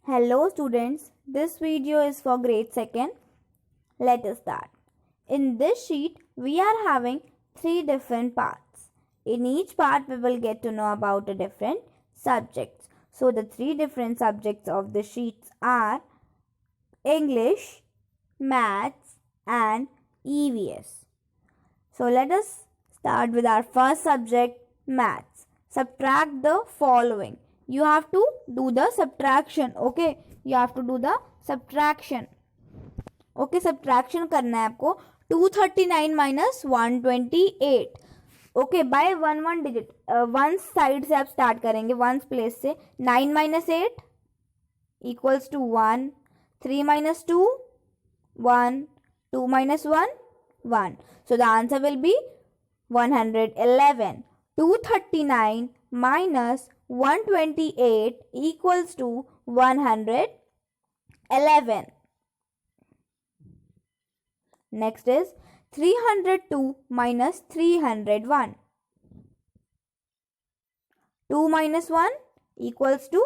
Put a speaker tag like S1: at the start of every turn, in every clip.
S1: Hello students, this video is for grade 2nd. Let us start. In this sheet, we are having 3 different parts. In each part, we will get to know about a different subjects. So the 3 different subjects of the sheets are English, Maths and EVS. So let us start with our first subject, Maths. Subtract the following. You have to do the subtraction. Okay, you have to do the subtraction. Okay, subtraction करना है आपको. 239 minus 128. Okay, by one digit one side से आप start करेंगे, one place से. 9 minus 8 equals to 1. 3 minus 2 1. 2 minus 1 1. So the answer will be 111. 239 minus 128 equals to 111. Next is 302 minus 301. 2 minus 1 equals to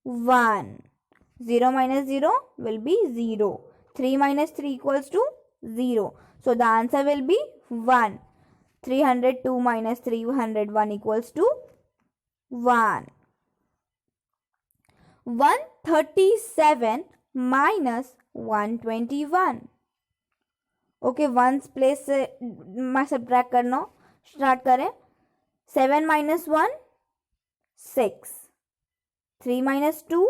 S1: 1. 0 minus 0 will be 0. 3 minus 3 equals to 0. So the answer will be 1. 302 minus 301 equals to 1. 137 minus 121. Okay, one place से मैं subtract करना start करें. 7 minus 1 6. 3 minus 2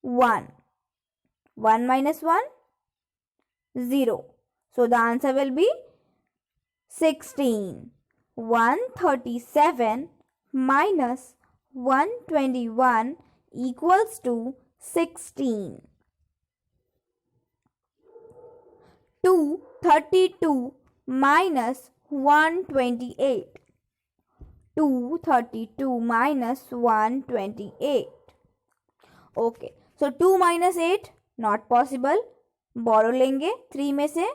S1: 1. 1 minus 1 0. So the answer will be 16. 137 minus 121 equals to 16. 232 minus 128. 232 minus 128. Okay, so 2 minus 8 not possible. Borrow लेंगे 3 में से,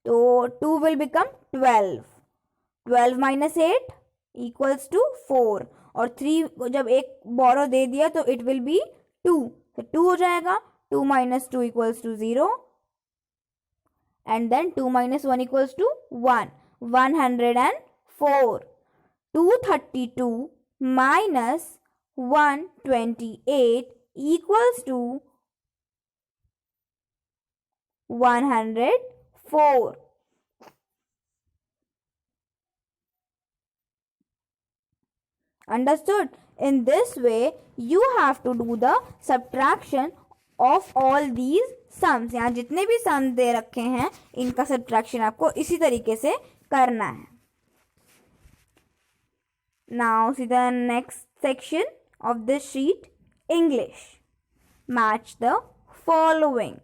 S1: तो 2 will become 12. 12 minus 8 equals to 4. और 3 जब एक borrow दे दिया तो it will be 2. तो 2 हो जाएगा. 2 minus 2 equals to 0. And then 2 minus 1 equals to 1. 104. 232 minus 128 equals to 104. Understood? In this way, you have to do the subtraction of all these sums. यहाँ जितने भी सम दे रखे हैं इनका सब्ट्रैक्शन आपको इसी तरीके से करना है. Now see the next section of this sheet, English. Match the following.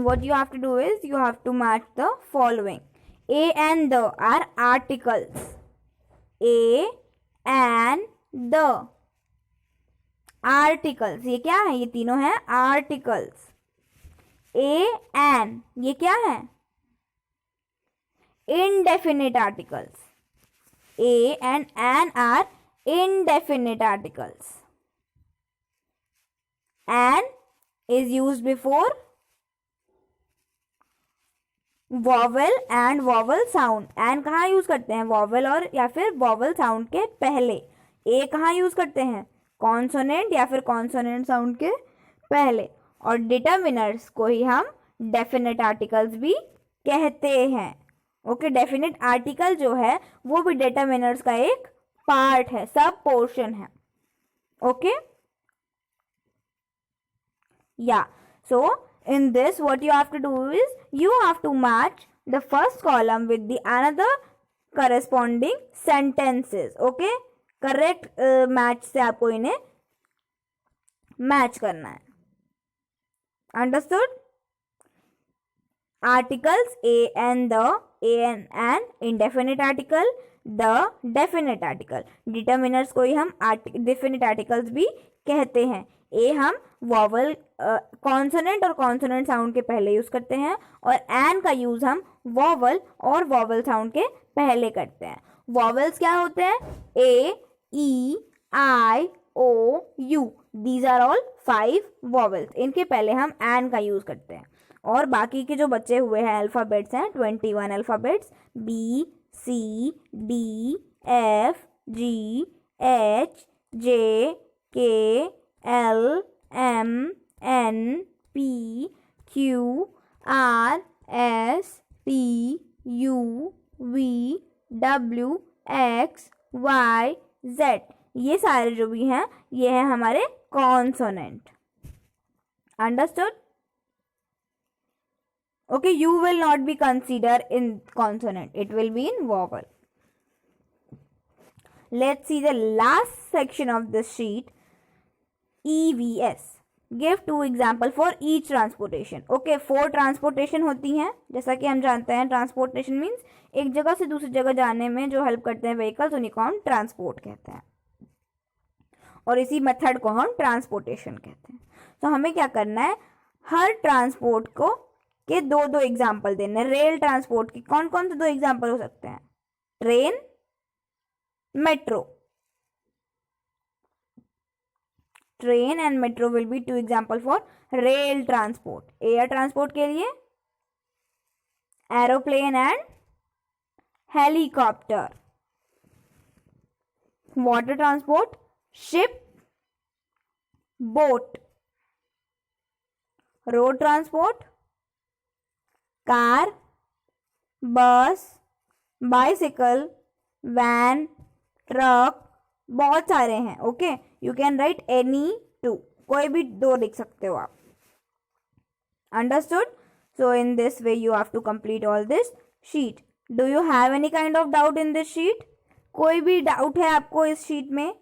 S1: what you have to do is you have to match the following. A and the are articles. A and the articles, ये क्या है? ये तीनों हैं articles. A N, ये क्या है? Indefinite articles. A and an are indefinite articles. An is used before vowel and vowel sound. An कहाँ यूज करते हैं? vowel और या फिर vowel sound के पहले. A कहाँ यूज करते हैं? कॉन्सोनेंट या फिर कॉन्सोनेंट साउंड के पहले. और डिटर्मिनर्स को ही हम डेफिनेट आर्टिकल्स भी कहते हैं. ओके, डेफिनेट आर्टिकल जो है वो भी डिटर्मिनर्स का एक पार्ट है, सब पोर्शन है. ओके, या सो in this what you have to do is you have to match the first column with the another corresponding sentences. okay, correct match से आपको इन्हें मैच करना है. Understood? Articles a and the, a and an indefinite article, the definite article. Determiners को ही हम definite articles भी कहते हैं. ए हम वॉवल कॉन्सोनेंट और कॉन्सोनेंट साउंड के पहले यूज करते हैं और एन का यूज हम वॉवल और वॉवल साउंड के पहले करते हैं. वॉवल्स क्या होते हैं? ए, ई, आई, O, U. These are all 5 vowels. इनके पहले हम एन का यूज करते हैं और बाकी के जो बचे हुए हैं अल्फ़ाबेट्स हैं 21 alphabets B, C, D, F, G, H, J, K, L, M, N, P, Q, R, S, T, U, V, W, X, Y, Z. ये सारे जो भी हैं ये हैं हमारे consonant. Understood? Okay, you will not be considered in consonant. It will be in vowel. Let's see the last section of this sheet. EVS. Give 2 example for each transportation. Okay, 4 transportation होती हैं. जैसा कि हम जानते हैं transportation means एक जगह से दूसरी जगह जाने में जो हेल्प करते हैं व्हीकल्स उन्हीं को हम ट्रांसपोर्ट कहते हैं और इसी मेथड को हम ट्रांसपोर्टेशन कहते हैं. तो हमें क्या करना है, हर ट्रांसपोर्ट को के 2 एग्जाम्पल देने. रेल ट्रांसपोर्ट के कौन कौन से 2 एग्जाम्पल हो सकते हैं? Train, metro. Train and metro will be 2 example for rail transport. Air transport के लिए aeroplane and helicopter. Water transport ship, boat. Road transport car, bus, bicycle, van, truck. बहुत सारे हैं. Okay, you can write any 2. कोई भी 2 लिख सकते हो आप. Understood? So in this way you have to complete all this sheet. Do you have any kind of doubt in this sheet? कोई भी डाउट है आपको इस शीट में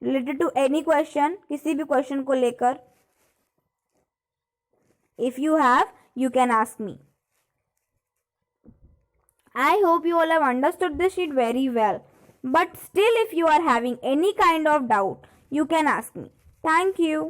S1: रिलेटेड टू एनी क्वेश्चन, किसी भी क्वेश्चन को लेकर? If you have you can ask me. I hope you all have understood this sheet very well. But still if you are having any kind of doubt, you can ask me. Thank you.